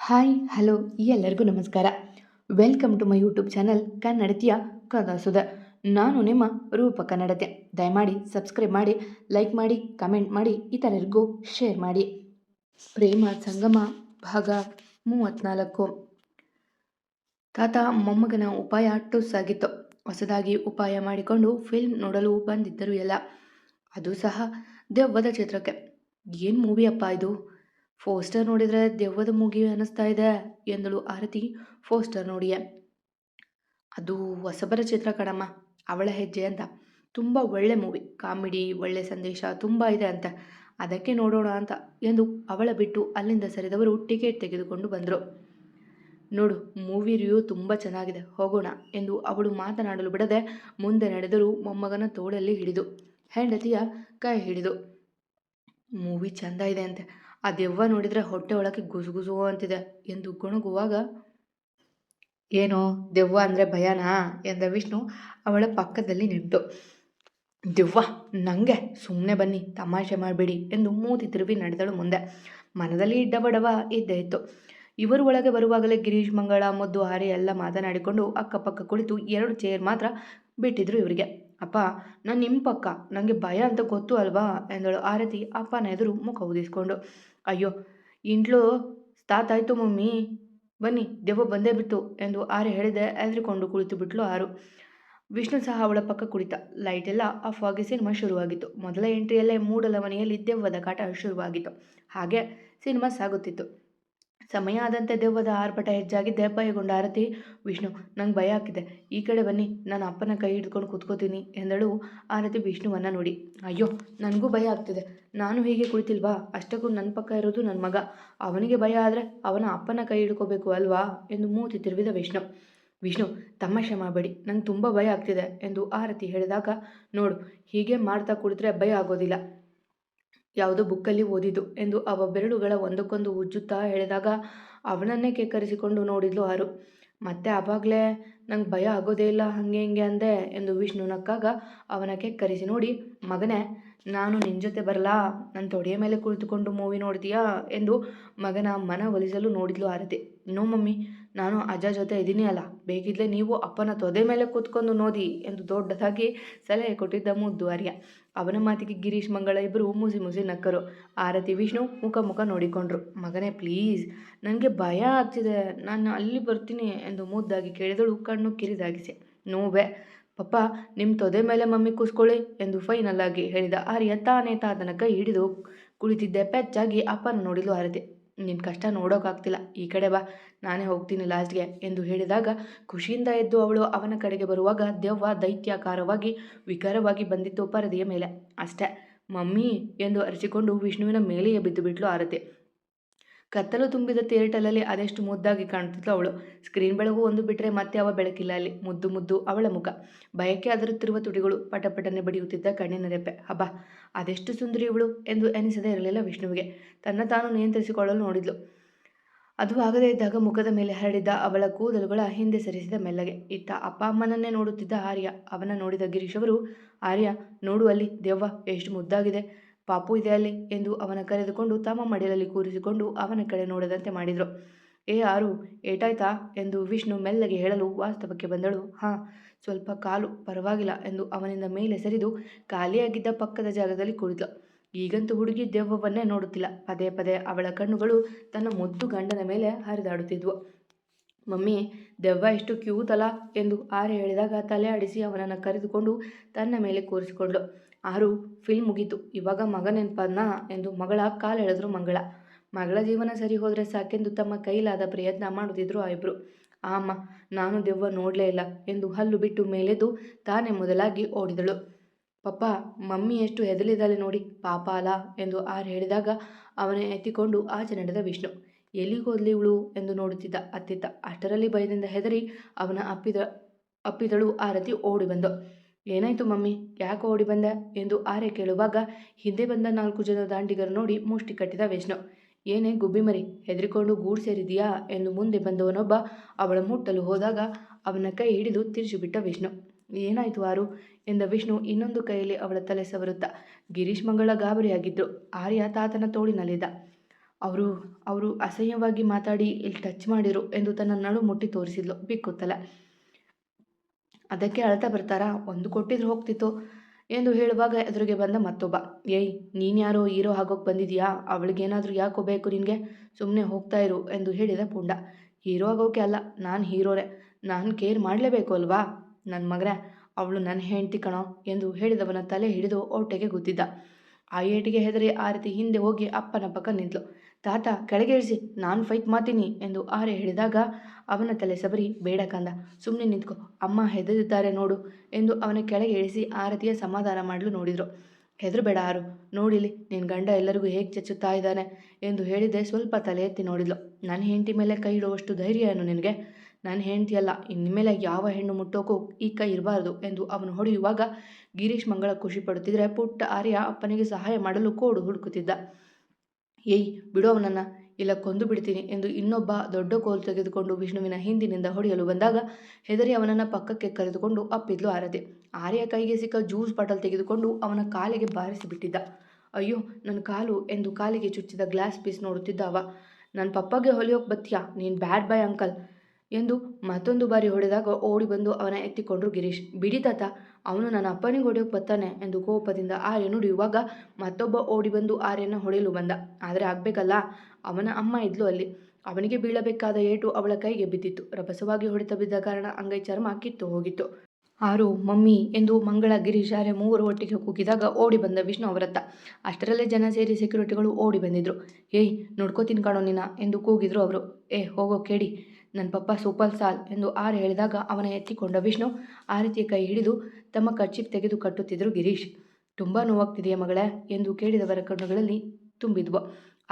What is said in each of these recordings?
Hi hello ಎಲ್ಲರಿಗೂ ನಮಸ್ಕಾರ. Welcome to my YouTube channel ಕನ್ನಡತಿಯ ಕಥಾಸುಧ. ನಾನು ನಿಮ್ಮ ರೂಪ ಕನ್ನಡತೆ. ದಯಮಾಡಿ ಸಬ್ಸ್ಕ್ರೈಬ್ ಮಾಡಿ, ಲೈಕ್ ಮಾಡಿ, ಕಮೆಂಟ್ ಮಾಡಿ, ಇತರರಿಗೂ ಶೇರ್ ಮಾಡಿ. ಪ್ರೇಮ ಸಂಗಮ ಭಾಗ 34. ತಾತ ಮೊಮ್ಮಗನ ಉಪಾಯ ಟುಸ್ ಆಗಿತ್ತು. ಹೊಸದಾಗಿ ಉಪಾಯ ಮಾಡಿಕೊಂಡು ಫಿಲ್ಮ್ ನೋಡಲು ಬಂದಿದ್ದರು ಎಲ್ಲ. ಅದು ಸಹ ದೆವ್ವದ ಚಿತ್ರಕ್ಕೆ. ಏನು ಮೂವಿ ಅಪ್ಪ ಇದು? ಪೋಸ್ಟರ್ ನೋಡಿದರೆ ದೆವ್ವದ ಮೂಗಿ ಅನ್ನಿಸ್ತಾ ಇದೆ ಎಂದಳು ಆರತಿ ಪೋಸ್ಟರ್ ನೋಡಿಯೇ. ಅದು ಹೊಸಬರ ಚಿತ್ರ ಕಣಮ್ಮ, ಅವಳ ಹೆಜ್ಜೆ ಅಂತ. ತುಂಬ ಒಳ್ಳೆ ಮೂವಿ, ಕಾಮಿಡಿ, ಒಳ್ಳೆ ಸಂದೇಶ ತುಂಬ ಇದೆ ಅಂತ. ಅದಕ್ಕೆ ನೋಡೋಣ ಅಂತ ಎಂದು ಅವಳ ಬಿಟ್ಟು ಅಲ್ಲಿಂದ ಸರಿದವರು ಟಿಕೆಟ್ ತೆಗೆದುಕೊಂಡು ಬಂದರು. ನೋಡು, ಮೂವಿ ರಿವ್ಯೂ ತುಂಬ ಚೆನ್ನಾಗಿದೆ, ಹೋಗೋಣ ಎಂದು ಅವಳು ಮಾತನಾಡಲು ಬಿಡದೆ ಮುಂದೆ ನಡೆದರು. ಮೊಮ್ಮಗನ ತೋಳಲ್ಲಿ ಹಿಡಿದು, ಹೆಂಡತಿಯ ಕೈ ಹಿಡಿದು. ಮೂವಿ ಚೆಂದ ಇದೆ ಅಂತೆ, ಆ ದೆವ್ವ ನೋಡಿದರೆ ಹೊಟ್ಟೆ ಒಳಗೆ ಗುಸುಗುಸು ಅಂತಿದೆ ಎಂದು ಗೊಣಗುವಾಗ, ಏನೋ ದೆವ್ವ ಅಂದರೆ ಭಯನಾ ಎಂದ ವಿಷ್ಣು ಅವಳ ಪಕ್ಕದಲ್ಲಿ ನಿಂತು. ದೆವ್ವ ನನಗೆ, ಸುಮ್ಮನೆ ಬನ್ನಿ, ತಮಾಷೆ ಮಾಡಬೇಡಿ ಎಂದು ಮೂತಿ ತಿರುವಿ ನಡೆದಳು ಮುಂದೆ. ಮನದಲ್ಲಿ ಡಬಡವ ಇದ್ದೇ ಇತ್ತು. ಇವರು ಒಳಗೆ ಬರುವಾಗಲೇ ಗಿರೀಶ್, ಮಂಗಳ, ಮುದ್ದು, ಹಾರಿ ಎಲ್ಲ ಮಾತನಾಡಿಕೊಂಡು ಅಕ್ಕಪಕ್ಕ ಕುಳಿತು 2 ಚೇರ್ ಮಾತ್ರ ಬಿಟ್ಟಿದ್ರು ಇವರಿಗೆ. ಅಪ್ಪ, ನಾನು ನಿಮ್ಮ ಪಕ್ಕ, ನನಗೆ ಭಯ ಅಂತ ಗೊತ್ತು ಅಲ್ವಾ ಎಂದಳು ಆರತಿ ಅಪ್ಪನ ಎದುರು ಮುಖ ಊದಿಸ್ಕೊಂಡು. ಅಯ್ಯೋ, ಇಂಟ್ಲು ತಾತಾಯ್ತು ಮಮ್ಮಿ, ಬನ್ನಿ ದೆವ್ವ ಬಂದೇ ಬಿತ್ತು ಎಂದು ಆರೆ ಹೇಳಿದೆ. ಎದ್ರಿಕೊಂಡು ಕುಳಿತು ಬಿಟ್ಲು ಆರು. ವಿಷ್ಣು ಸಹ ಅವಳ ಪಕ್ಕ ಕುಳಿತ. ಲೈಟ್ ಎಲ್ಲ ಆಫ್ ಆಗಿ ಸಿನಿಮಾ ಶುರುವಾಗಿತ್ತು. ಮೊದಲ ಎಂಟ್ರಿಯಲ್ಲೇ ಮೂಡಲ ಮನೆಯಲ್ಲಿ ದೆವ್ವದ ಕಾಟ ಶುರುವಾಗಿತ್ತು. ಹಾಗೆ ಸಿನಿಮಾ ಸಾಗುತ್ತಿತ್ತು. ಸಮಯ ಆದಂತೆ ದೆವ್ವದ ಆರ್ಭಟ ಹೆಚ್ಚಾಗಿದ್ದೆ ಭಯಗೊಂಡ ಆರತಿ, ವಿಷ್ಣು ನಂಗೆ ಭಯ ಆಗ್ತಿದೆ, ಈ ಕಡೆ ಬನ್ನಿ, ನಾನು ಅಪ್ಪನ ಕೈ ಹಿಡ್ಕೊಂಡು ಕೂತ್ಕೋತೀನಿ ಎಂದಳು ಆರತಿ ವಿಷ್ಣುವನ್ನು ನೋಡಿ. ಅಯ್ಯೋ, ನನಗೂ ಭಯ ಆಗ್ತಿದೆ, ನಾನು ಹೀಗೆ ಕುಳಿತಿಲ್ವಾ, ಅಷ್ಟಕ್ಕೂ ನನ್ನ ಪಕ್ಕ ಇರೋದು ನನ್ನ ಮಗ, ಅವನಿಗೆ ಭಯ ಆದರೆ ಅವನ ಅಪ್ಪನ ಕೈ ಹಿಡ್ಕೋಬೇಕು ಅಲ್ವಾ ಎಂದು ಮೂತಿ ತಿರುವಿದ ವಿಷ್ಣು. ವಿಷ್ಣು, ತಮಾಷೆ ಮಾಡಬೇಡಿ, ನಂಗೆ ತುಂಬ ಭಯ ಆಗ್ತಿದೆ ಎಂದು ಆರತಿ ಹೇಳಿದಾಗ, ನೋಡು, ಹೀಗೆ ಮಾಡ್ತಾ ಕುಳಿತರೆ ಭಯ ಆಗೋದಿಲ್ಲ, ಯಾವುದೋ ಬುಕ್ಕಲ್ಲಿ ಓದಿದ್ದು ಎಂದು ಅವ ಬೆರಳುಗಳ ಒಂದಕ್ಕೊಂದು ಉಜ್ಜುತ್ತಾ ಹೇಳಿದಾಗ ಅವನನ್ನೇ ಕೆಕ್ಕರಿಸಿಕೊಂಡು ನೋಡಿದ್ಲು ಆರು. ಮತ್ತೆ ಆವಾಗಲೇ ನಂಗೆ ಭಯ ಆಗೋದೇ ಇಲ್ಲ, ಹಾಗೆ ಹಿಂಗೆ ಅಂದೆ ಎಂದು ವಿಷ್ಣು ನಕ್ಕಾಗ ಅವನ ಕೆಕ್ಕರಿಸಿ ನೋಡಿ, ಮಗನೇ, ನಾನು ನಿನ್ನ ಜೊತೆ ಬರಲಾ, ನನ್ನ ತೊಡೆಯ ಮೇಲೆ ಕುಳಿತುಕೊಂಡು ಮೂವಿ ನೋಡ್ತೀಯಾ ಎಂದು ಮಗನ ಮನ ಒಲಿಸಲು ನೋಡಿದ್ಲು ಆರತಿ. ನೋ ಮಮ್ಮಿ, ನಾನು ಅಜ್ಜ ಜೊತೆ ಇದ್ದೀನಿ ಅಲ್ಲ, ಬೇಕಿದ್ದರೆ ನೀವು ಅಪ್ಪನ ತೊದೆ ಮೇಲೆ ಕೂತ್ಕೊಂಡು ನೋಡಿ ಎಂದು ದೊಡ್ಡದಾಗಿ ಸಲಹೆ ಕೊಟ್ಟಿದ್ದ ಮುದ್ದು ಆರ್ಯ. ಅವನ ಮಾತಿಗೆ ಗಿರೀಶ್, ಮಂಗಳ ಇಬ್ಬರು ಮುಸಿ ಮುಸಿ ನಕ್ಕರು. ಆರತಿ ವಿಷ್ಣು ಮುಖ ನೋಡಿಕೊಂಡ್ರು. ಮಗನೇ ಪ್ಲೀಸ್, ನನಗೆ ಭಯ ಆಗ್ತಿದೆ, ನಾನು ಅಲ್ಲಿ ಬರ್ತೀನಿ ಎಂದು ಮುದ್ದಾಗಿ ಕೇಳಿದಳು ಕಣ್ಣು ಕಿರಿದಾಗಿಸಿ. ನೋವೇ ಪಪ್ಪ, ನಿಮ್ಮ ತೊದೆ ಮೇಲೆ ಮಮ್ಮಿ ಕೂಸ್ಕೊಳ್ಳಿ ಎಂದು ಫೈನಲ್ ಆಗಿ ಹೇಳಿದ ಆರ್ಯ ತಾನೇ ತಾತನ ಕೈ ಹಿಡಿದು ಕುಳಿತಿದ್ದೆ ಪೆಚ್ಚಾಗಿ ಅಪ್ಪನ ನೋಡಿದ್ಲು ಆರತಿ. ನಿನ್ನ ಕಷ್ಟ ನೋಡೋಕ್ಕಾಗ್ತಿಲ್ಲ, ಈ ಕಡೆ ಬಾ, ನಾನೇ ಹೋಗ್ತೀನಿ ಲಾಸ್ಟ್ಗೆ ಎಂದು ಹೇಳಿದಾಗ ಖುಷಿಯಿಂದ ಎದ್ದು ಅವಳು ಅವನ ಕಡೆಗೆ ಬರುವಾಗ ದೆವ್ವ ದೈತ್ಯಾಕಾರವಾಗಿ ವಿಕಾರವಾಗಿ ಬಂದಿತ್ತು ಪರದೆಯ ಮೇಲೆ. ಅಷ್ಟೇ ಮಮ್ಮಿ ಎಂದು ಅರಚಿಕೊಂಡು ವಿಷ್ಣುವಿನ ಮೇಲೆಯೇ ಬಿದ್ದು ಬಿಟ್ಲು ಆರತಿ. ಕತ್ತಲು ತುಂಬಿದ ಥಿಯೇಟರಲ್ಲಿ ಅದೆಷ್ಟು ಮುದ್ದಾಗಿ ಕಾಣುತ್ತಿದ್ಲು ಅವಳು. ಸ್ಕ್ರೀನ್ ಬೆಳಗು ಒಂದು ಬಿಟ್ಟರೆ ಮತ್ತೆ ಅವ ಬೆಳಕಿಲ್ಲ ಅಲ್ಲಿ. ಮುದ್ದು ಮುದ್ದು ಅವಳ ಮುಖ, ಭಯಕ್ಕೆ ಅದರುತ್ತಿರುವ ತುಟಿಗಳು, ಪಟಪಟನೆ ಬಡಿಯುತ್ತಿದ್ದ ಕಣ್ಣಿನ ರೆಪ್ಪೆ. ಹಬ್ಬ, ಅದೆಷ್ಟು ಸುಂದರಿ ಇವಳು ಎಂದು ಎನಿಸದೇ ಇರಲಿಲ್ಲ ವಿಷ್ಣುವಿಗೆ. ತನ್ನ ತಾನು ನಿಯಂತ್ರಿಸಿಕೊಳ್ಳಲು ನೋಡಿದ್ಲು. ಅದು ಆಗದೇ ಇದ್ದಾಗ ಮುಖದ ಮೇಲೆ ಹರಡಿದ್ದ ಅವಳ ಕೂದಲುಗಳ ಹಿಂದೆ ಸರಿಸಿದ ಮೆಲ್ಲಗೆ. ಇತ್ತ ಅಪ್ಪ ಅಮ್ಮನನ್ನೇ ನೋಡುತ್ತಿದ್ದ ಆರ್ಯ. ಅವನ ನೋಡಿದ ಗಿರೀಶ್ ಅವರು, ಆರ್ಯ ನೋಡು, ಅಲ್ಲಿ ದೆವ್ವ ಎಷ್ಟು ಮುದ್ದಾಗಿದೆ, ಪಾಪು ಇದೆ ಅಲ್ಲಿ ಎಂದು ಅವನ ಕರೆದುಕೊಂಡು ತಮ್ಮ ಮಡಿಲಲ್ಲಿ ಕೂರಿಸಿಕೊಂಡು ಅವನ ಕಡೆ ನೋಡದಂತೆ ಮಾಡಿದರು. ಏ ಆರು, ಏಟಾಯ್ತಾ ಎಂದು ವಿಷ್ಣು ಮೆಲ್ಲಗೆ ಹೇಳಲು ವಾಸ್ತವಕ್ಕೆ ಬಂದಳು. ಹಾಂ, ಸ್ವಲ್ಪ ಕಾಲು ಪರವಾಗಿಲ್ಲ ಎಂದು ಅವನಿಂದ ಮೇಲೆ ಸರಿದು ಖಾಲಿಯಾಗಿದ್ದ ಪಕ್ಕದ ಜಾಗದಲ್ಲಿ ಕುಳಿತಳು. ಈಗಂತೂ ಹುಡುಗಿ ದೆವ್ವವನ್ನೇ ನೋಡುತ್ತಿಲ್ಲ. ಪದೇ ಪದೇ ಅವಳ ಕಣ್ಣುಗಳು ತನ್ನ ಮುದ್ದು ಗಂಡನ ಮೇಲೆ ಹರಿದಾಡುತ್ತಿದ್ವು. ಮಮ್ಮಿ, ದೆವ್ವ ಎಷ್ಟು ಕ್ಯೂಟ್ ಅಲ್ಲ ಎಂದು ಆರ್ಯ ಹೇಳಿದಾಗ ತಲೆ ಆಡಿಸಿ ಅವನನ್ನು ಕರೆದುಕೊಂಡು ತನ್ನ ಮೇಲೆ ಕೂರಿಸಿಕೊಂಡ್ಳು. ಆರು, ಫಿಲ್ಮ್ ಮುಗೀತು, ಇವಾಗ ಮಗ ನೆನಪಾದ್ನ ಎಂದು ಮಗಳ ಕಾಲೆಳೆದ್ರು ಮಂಗಳ. ಮಗಳ ಜೀವನ ಸರಿ ಹೋದರೆ ಸಾಕೆಂದು ತಮ್ಮ ಕೈಲಾದ ಪ್ರಯತ್ನ ಮಾಡುತ್ತಿದ್ರು ಆ ಇಬ್ಬರು. ಅಮ್ಮ, ನಾನು ದೆವ್ವ ನೋಡಲೇ ಇಲ್ಲ ಎಂದು ಹಲ್ಲು ಬಿಟ್ಟು ಮೇಲೆದ್ದು ತಾನೇ ಮೊದಲಾಗಿ ಓಡಿದಳು. ಪಪ್ಪ, ಮಮ್ಮಿ ಎಷ್ಟು ಹೆದಲಿದ್ದಾಳೆ ನೋಡಿ, ಪಾಪ ಅಲ್ಲ ಎಂದು ಆರು ಹೇಳಿದಾಗ ಅವನ ಎತ್ತಿಕೊಂಡು ಆಚೆ ನಡೆದ ವಿಷ್ಣು. ಎಲ್ಲಿಗೋದ್ಲಿ ಇವಳು ಎಂದು ನೋಡುತ್ತಿದ್ದ ಅತ್ತಿತ್ತ. ಅಷ್ಟರಲ್ಲಿ ಭಯದಿಂದ ಹೆದರಿ ಅವನ ಅಪ್ಪಿದಳು ಆರತಿ ಓಡಿ ಬಂದು. ಏನಾಯ್ತು ಮಮ್ಮಿ, ಯಾಕೆ ಓಡಿ ಬಂದೆ ಎಂದು ಆರೆ ಕೇಳುವಾಗ ಹಿಂದೆ ಬಂದ 4 ಜನ ದಾಂಡಿಗರು ನೋಡಿ ಮುಷ್ಟಿ ಕಟ್ಟಿದ ವಿಷ್ಣು. ಏನೇ ಗುಬ್ಬಿ ಮರಿ, ಹೆದರಿಕೊಂಡು ಗೂಡು ಸೇರಿದೀಯಾ ಎಂದು ಮುಂದೆ ಬಂದವನೊಬ್ಬ ಅವಳ ಮುಟ್ಟಲು ಹೋದಾಗ ಅವನ ಕೈ ಹಿಡಿದು ತಿರುಗಿಬಿಟ್ಟ ವಿಷ್ಣು. ಏನಾಯ್ತು ಆರು ಎಂದ ವಿಷ್ಣು ಇನ್ನೊಂದು ಕೈಯಲ್ಲಿ ಅವಳ ತಲೆ ಸವರುತ್ತಾ. ಗಿರೀಶ್, ಮಂಗಳ ಗಾಬರಿಯಾಗಿದ್ರು. ಆರ್ಯ ತಾತನ ತೋಳಿನಲ್ಲಿದ್ದ. ಅವರು ಅವರು ಅಸಹ್ಯವಾಗಿ ಮಾತಾಡಿ ಇಲ್ಲಿ ಟಚ್ ಮಾಡಿದರು ಎಂದು ತನ್ನ ನಡು ಮುಟ್ಟಿ ತೋರಿಸಿದ್ಲು ಬಿಕ್ಕುತ್ತಲ. ಅದಕ್ಕೆ ಅಳ್ತಾ ಬರ್ತಾರಾ, ಒಂದು ಕೊಟ್ಟಿದ್ರೆ ಹೋಗ್ತಿತ್ತು ಎಂದು ಹೇಳುವಾಗ ಎದುರಿಗೆ ಬಂದ ಮತ್ತೊಬ್ಬ. ಏಯ್, ನೀನ್ಯಾರೋ ಹೀರೋ ಆಗೋಕ್ಕೆ ಬಂದಿದೀಯಾ? ಅವಳಿಗೇನಾದರೂ ಯಾಕೋ ಬೇಕು ನಿನಗೆ? ಸುಮ್ಮನೆ ಹೋಗ್ತಾ ಇರು ಎಂದು ಹೇಳಿದ ಪುಂಡ. ಹೀರೋ ಆಗೋಕೆ ಅಲ್ಲ, ನಾನು ಹೀರೋನೇ. ನಾನು ಕೇರ್ ಮಾಡಲೇಬೇಕು ಅಲ್ವಾ ನನ್ನ ಮಗನೇ? ಅವಳು ನನ್ನ ಹೆಂಡ್ತಿ ಕಣೋ ಎಂದು ಹೇಳಿದವನ ತಲೆ ಹಿಡಿದು ಹೊಟ್ಟೆಗೆ ಗುದ್ದಿದ್ದ. ಆ ಏಟಿಗೆ ಹೆದರಿ ಆರತಿ ಹಿಂದೆ ಹೋಗಿ ಅಪ್ಪನ ಪಕ್ಕ ನಿಂತಳು. ತಾತ, ಕೆಳಗೆ ಇಳಿಸಿ, ನಾನು ಫೈಟ್ ಮಾಡ್ತೀನಿ ಎಂದು ಆರೆ ಹೇಳಿದಾಗ ಅವನ ತಲೆ ಸಬರಿ, ಬೇಡ ಕಂದ, ಸುಮ್ಮನೆ ನಿಂತ್ಕೊ, ಅಮ್ಮ ಹೆದರಿದ್ದಾರೆ ನೋಡು ಎಂದು ಅವನ ಕೆಳಗೆ ಇಳಿಸಿ ಆರತಿಯ ಸಮಾಧಾನ ಮಾಡಲು ನೋಡಿದರು. ಹೆದರಬೇಡ ಆರು, ನೋಡಿಲಿ ನಿನ್ನ ಗಂಡ ಎಲ್ಲರಿಗೂ ಹೇಗೆ ಚಚ್ಚುತ್ತಾ ಇದ್ದಾನೆ ಎಂದು ಹೇಳಿದೆ. ಸ್ವಲ್ಪ ತಲೆ ಎತ್ತಿ ನೋಡಿದ್ಲು. ನನ್ನ ಹೆಂಡತಿ ಮೇಲೆ ಕೈ ಇಡುವಷ್ಟು ಧೈರ್ಯ ಏನು ನಿನಗೆ? ನನ್ನ ಹೆಂಡತಿಯಲ್ಲ, ಇನ್ಮೇಲೆ ಯಾವ ಹೆಣ್ಣು ಮುಟ್ಟೋಕ್ಕೂ ಈ ಕೈ ಇರಬಾರ್ದು ಎಂದು ಅವನು ಹೊಡೆಯುವಾಗ ಗಿರೀಶ್ ಮಂಗಳ ಖುಷಿ ಪಡುತ್ತಿದ್ದರೆ ಪುಟ್ಟ ಆರ್ಯ ಅಪ್ಪನಿಗೆ ಸಹಾಯ ಮಾಡಲು ಕೋಡು ಹುಡುಕುತ್ತಿದ್ದ. ಏಯ್, ಬಿಡು ಅವನನ್ನು, ಇಲ್ಲ ಕೊಂದು ಬಿಡ್ತೀನಿ ಎಂದು ಇನ್ನೊಬ್ಬ ದೊಡ್ಡ ಕೋಲು ತೆಗೆದುಕೊಂಡು ವಿಷ್ಣುವಿನ ಹಿಂದಿನಿಂದ ಹೊಡೆಯಲು ಬಂದಾಗ ಹೆದರಿ ಅವನನ್ನು ಪಕ್ಕಕ್ಕೆ ಕರೆದುಕೊಂಡು ಅಪ್ಪಿದ್ಲು ಆರತಿ. ಆರ್ಯ ಕೈಗೆ ಸಿಕ್ಕ ಜ್ಯೂಸ್ ಬಾಟಲ್ ತೆಗೆದುಕೊಂಡು ಅವನ ಕಾಲಿಗೆ ಬಾರಿಸಿಬಿಟ್ಟಿದ್ದ. ಅಯ್ಯೋ ನನ್ನ ಕಾಲು ಎಂದು ಕಾಲಿಗೆ ಚುಚ್ಚಿದ ಗ್ಲಾಸ್ ಪೀಸ್ ನೋಡುತ್ತಿದ್ದ ಅವ. ನನ್ನ ಪಪ್ಪಗೆ ಹೊಲಿಯೋಕೆ ಬತ್ತೀಯಾ ನೀನು? ಬ್ಯಾಡ್ ಬಾಯ್ ಅಂಕಲ್ ಎಂದು ಮತ್ತೊಂದು ಬಾರಿ ಹೊಡೆದಾಗ ಓಡಿ ಬಂದು ಅವನ ಎತ್ತಿಕೊಂಡ್ರು ಗಿರೀಶ್. ಬಿಡಿ ತಾತ, ಅವನು ನನ್ನ ಅಪ್ಪನಿಗೆ ಹೊಡೆಯೋಕೆ ಬರ್ತಾನೆ ಎಂದು ಕೋಪದಿಂದ ಆರ್ಯ ನುಡಿಯುವಾಗ ಮತ್ತೊಬ್ಬ ಓಡಿ ಬಂದು ಆರ್ಯನ ಹೊಡೆಯಲು ಬಂದ. ಆದರೆ ಆಗಬೇಕಲ್ಲ, ಅವನ ಅಮ್ಮ ಇದ್ಲು ಅಲ್ಲಿ. ಅವನಿಗೆ ಬೀಳಬೇಕಾದ ಏಟು ಅವಳ ಕೈಗೆ ಬಿದ್ದಿತ್ತು. ರಭಸವಾಗಿ ಹೊಡೆತ ಬಿದ್ದ ಕಾರಣ ಅಂಗೈ ಚರ್ಮ ಕಿತ್ತು ಹೋಗಿತ್ತು. ಆರು, ಮಮ್ಮಿ ಎಂದು ಮಂಗಳ, ಗಿರೀಶ್, ಆರ್ಯ ಮೂವರು ಒಟ್ಟಿಗೆ ಕೂಗಿದಾಗ ಓಡಿ ಬಂದ ವಿಷ್ಣು ಅವರತ್ತ. ಅಷ್ಟರಲ್ಲೇ ಜನ ಸೇರಿ ಸೆಕ್ಯೂರಿಟಿಗಳು ಓಡಿ ಬಂದಿದ್ರು. ಏಯ್, ನೋಡ್ಕೋತೀನಿ ಕಾಣೋ ನಿನ್ನ ಎಂದು ಕೂಗಿದ್ರು ಅವರು. ಹೋಗೋ ಕೇಡಿ, ನನ್ನ ಪಪ್ಪ ಸೂಪರ್ ಸಾಲ್ ಎಂದು ಆರು ಹೇಳಿದಾಗ ಅವನ ಎತ್ತಿಕೊಂಡ ವಿಷ್ಣು ಆರತಿಯ ಕೈ ಹಿಡಿದು ತಮ್ಮ ಕರ್ಚೀಫ್ ತೆಗೆದು ಕಟ್ಟುತ್ತಿದ್ದರು. ಗಿರೀಶ್, ತುಂಬ ನೋವಾಗ್ತಿದೆಯಾ ಮಗಳೇ ಎಂದು ಕೇಳಿದವರ ಕಣ್ಣುಗಳಲ್ಲಿ ತುಂಬಿದ್ವು.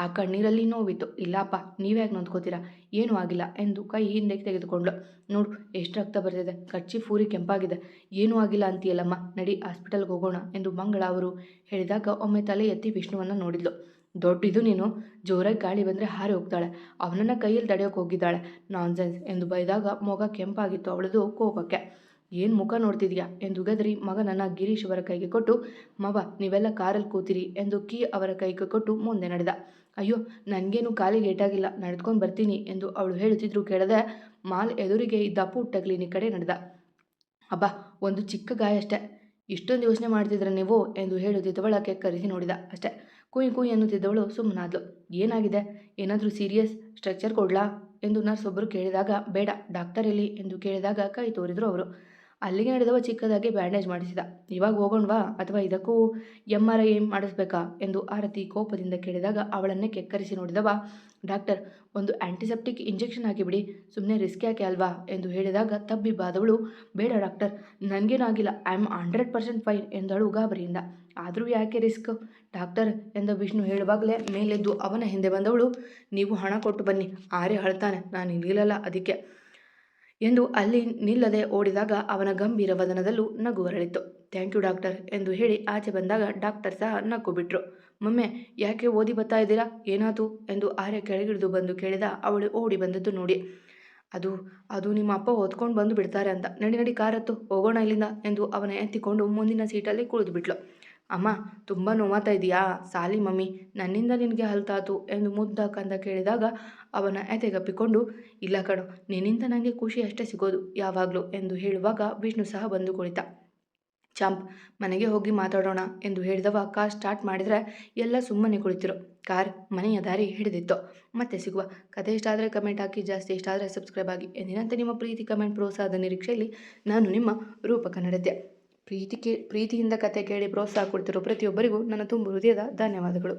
ಆ ಕಣ್ಣೀರಲ್ಲಿ ನೋವಿತ್ತು. ಇಲ್ಲಪ್ಪ, ನೀವ್ಯಾಕೆ ನೊಂದ್ಕೋತೀರಾ? ಏನೂ ಆಗಿಲ್ಲ ಎಂದು ಕೈ ಹಿಂದೆ ತೆಗೆದುಕೊಂಡ್ಳು. ನೋಡು ಎಷ್ಟು ರಕ್ತ ಬರ್ತಿದೆ, ಕರ್ಚೀಫ್ ಊರಿ ಕೆಂಪಾಗಿದೆ. ಏನೂ ಆಗಿಲ್ಲ ಅಂತೀಯಲ್ಲಮ್ಮ, ನಡಿ ಹಾಸ್ಪಿಟಲ್ಗೆ ಹೋಗೋಣ ಎಂದು ಮಂಗಳ ಅವರು ಹೇಳಿದಾಗ ಒಮ್ಮೆ ತಲೆ ಎತ್ತಿ ವಿಷ್ಣುವನ್ನು ನೋಡಿದ್ಲು. ದೊಡ್ಡಿದು ನೀನು, ಜೋರಾಗಿ ಗಾಳಿ ಬಂದರೆ ಹಾರಿ ಹೋಗ್ತಾಳೆ, ಅವನನ್ನು ಕೈಯಲ್ಲಿ ತಡೆಯೋಕೆ ಹೋಗಿದ್ದಾಳೆ, ನಾನ್ಸೆನ್ಸ್ ಎಂದು ಬೈದಾಗ ಮೊಗ ಕೆಂಪಾಗಿತ್ತು ಅವಳದು ಕೋಪಕ್ಕೆ. ಏನು ಮುಖ ನೋಡ್ತಿದ್ಯಾ ಎಂದು ಗದರಿ ಮಗನನ್ನು ಗಿರೀಶ್ ಅವರ ಕೈಗೆ ಕೊಟ್ಟು, ಮವ ನೀವೆಲ್ಲ ಕಾರಲ್ಲಿ ಕೂತಿರಿ ಎಂದು ಕೀ ಅವರ ಕೈಗೆ ಕೊಟ್ಟು ಮುಂದೆ ನಡೆದ. ಅಯ್ಯೋ, ನನಗೇನು ಕಾಲಿಗೆ ಏಟಾಗಿಲ್ಲ, ನಡೆದುಕೊಂಡು ಬರ್ತೀನಿ ಎಂದು ಅವಳು ಹೇಳುತ್ತಿದ್ರು ಕೇಳದೆ ಮಾಲ್ ಎದುರಿಗೆ ಇದ್ದ ಪುಟ್ಟ ಕ್ಲಿನಿಕ್ ಕಡೆ ನಡೆದ. ಅಬ್ಬಾ, ಒಂದು ಚಿಕ್ಕ ಗಾಯ ಅಷ್ಟೇ, ಇಷ್ಟೊಂದು ಯೋಚನೆ ಮಾಡ್ತಿದ್ರೆ ನೀವು ಎಂದು ಹೇಳುತ್ತಿದ್ದವಳ ಕೆಕ್ಕರಿಸಿ ನೋಡಿದ. ಅಷ್ಟೇ, ಕುಯ್ ಕುಯ್ ಎನ್ನುತ್ತಿದ್ದವಳು ಸುಮ್ಮನಾದ್ಲು. ಏನಾಗಿದೆ? ಏನಾದರೂ ಸೀರಿಯಸ್? ಸ್ಟ್ರೆಚರ್ ಕೊಡ್ಲಾ ಎಂದು ನರ್ಸ್ ಒಬ್ಬರು ಕೇಳಿದಾಗ, ಬೇಡ, ಡಾಕ್ಟರ್ ಎಲ್ಲಿ ಎಂದು ಕೇಳಿದಾಗ ಕೈ ತೋರಿದ್ರು ಅವರು. ಅಲ್ಲಿಗೆ ನಡೆದವ ಚಿಕ್ಕದಾಗಿ ಬ್ಯಾಂಡೇಜ್ ಮಾಡಿಸಿದ. ಇವಾಗ ಹೋಗೋಣವಾ ಅಥವಾ ಇದಕ್ಕೂ MRI ಮಾಡಿಸ್ಬೇಕಾ ಎಂದು ಆರತಿ ಕೋಪದಿಂದ ಕೇಳಿದಾಗ ಅವಳನ್ನೇ ಕೆಕ್ಕರಿಸಿ ನೋಡಿದವ, ಡಾಕ್ಟರ್, ಒಂದು ಆ್ಯಂಟಿಸೆಪ್ಟಿಕ್ ಇಂಜೆಕ್ಷನ್ ಹಾಕಿಬಿಡಿ, ಸುಮ್ಮನೆ ರಿಸ್ಕ್ ಯಾಕೆ ಅಲ್ವಾ ಎಂದು ಹೇಳಿದಾಗ ತಬ್ಬಿ ಬಾದವಳು, ಬೇಡ ಡಾಕ್ಟರ್, ನನಗೇನೂ ಆಗಿಲ್ಲ, ಐ ಆಮ್ 100% ಫೈನ್ ಎಂದಳು ಗಾಬರಿಯಿಂದ. ಆದರೂ ಯಾಕೆ ರಿಸ್ಕ್ ಡಾಕ್ಟರ್ ಎಂದ ವಿಷ್ಣು ಹೇಳುವಾಗಲೇ ಮೇಲೆದ್ದು ಅವನ ಹಿಂದೆ ಬಂದವಳು, ನೀವು ಹಣ ಕೊಟ್ಟು ಬನ್ನಿ, ಆರೇ ಅಳ್ತಾನೆ, ನಾನು ನಿಲ್ಲಲ್ಲ ಅದಕ್ಕೆ ಎಂದು ಅಲ್ಲಿ ನಿಲ್ಲದೆ ಓಡಿದಾಗ ಅವನ ಗಂಭೀರ ವದನದಲ್ಲೂ ನಗು ಅರಳಿತ್ತು. ಥ್ಯಾಂಕ್ ಯು ಡಾಕ್ಟರ್ ಎಂದು ಹೇಳಿ ಆಚೆ ಬಂದಾಗ ಡಾಕ್ಟರ್ ಸಹ ನಕ್ಕು ಬಿಟ್ರು. ಮಮ್ಮೆ, ಯಾಕೆ ಓದಿ ಬರ್ತಾ ಇದ್ದೀರಾ, ಏನಾಯ್ತು ಎಂದು ಆರ್ಯ ಕೆಳಗಿಳಿದು ಬಂದು ಕೇಳಿದ. ಅವಳು ಓಡಿ ಬಂದದ್ದು ನೋಡಿ, ಅದು ನಿಮ್ಮ ಅಪ್ಪ ಹೊತ್ಕೊಂಡು ಬಂದು ಬಿಡ್ತಾರೆ ಅಂತ, ನಡಿ ನಡಿ ಕಾರತ್ತು ಹೋಗೋಣ ಇಲ್ಲಿಂದ ಎಂದು ಅವನ ಎತ್ತಿಕೊಂಡು ಮುಂದಿನ ಸೀಟಲ್ಲಿ ಕುಳಿದು ಬಿಟ್ಲು. ಅಮ್ಮ, ತುಂಬ ನೋವಾಗ್ತಾ ಇದೆಯಾ? ಸಾಲಿ ಮಮ್ಮಿ, ನನ್ನಿಂದ ನಿನಗೆ ಹಲ್ತಾತು ಎಂದು ಮುದ್ದ ಕಂದ ಕೇಳಿದಾಗ ಅವನ ಎದೆಗಪ್ಪಿಕೊಂಡು, ಇಲ್ಲ ಕಣೋ, ನಿನ್ನಿಂದ ನನಗೆ ಖುಷಿ ಅಷ್ಟೇ ಸಿಗೋದು ಯಾವಾಗಲೂ ಎಂದು ಹೇಳುವಾಗ ವಿಷ್ಣು ಸಹ ಬಂದು ಕುಳಿತ. ಚಾಂಪ್, ಮನೆಗೆ ಹೋಗಿ ಮಾತಾಡೋಣ ಎಂದು ಹೇಳಿದವ ಕಾರ್ ಸ್ಟಾರ್ಟ್ ಮಾಡಿದರೆ ಎಲ್ಲ ಸುಮ್ಮನೆ ಕುಳಿತಿರು. ಕಾರ್ ಮನೆಯ ದಾರಿ ಹಿಡಿದಿತ್ತು. ಮತ್ತೆ ಸಿಗುವ. ಕಥೆ ಇಷ್ಟ ಆದರೆ ಕಮೆಂಟ್ ಹಾಕಿ, ಜಾಸ್ತಿ ಇಷ್ಟ ಆದರೆ ಸಬ್ಸ್ಕ್ರೈಬ್ ಆಗಿ. ಎಂದಿನಂತೆ ನಿಮ್ಮ ಪ್ರೀತಿ, ಕಮೆಂಟ್, ಪ್ರೋತ್ಸಾಹದ ನಿರೀಕ್ಷೆಯಲ್ಲಿ ನಾನು ನಿಮ್ಮ ರೂಪಕ ನಡತೆ. ಪ್ರೀತಿಯಿಂದ ಕತೆ ಕೇಳಿ ಪ್ರೋತ್ಸಾಹ ಕೊಡ್ತಿರೋ ಪ್ರತಿಯೊಬ್ಬರಿಗೂ ನನ್ನ ತುಂಬು ಹೃದಯದ ಧನ್ಯವಾದಗಳು.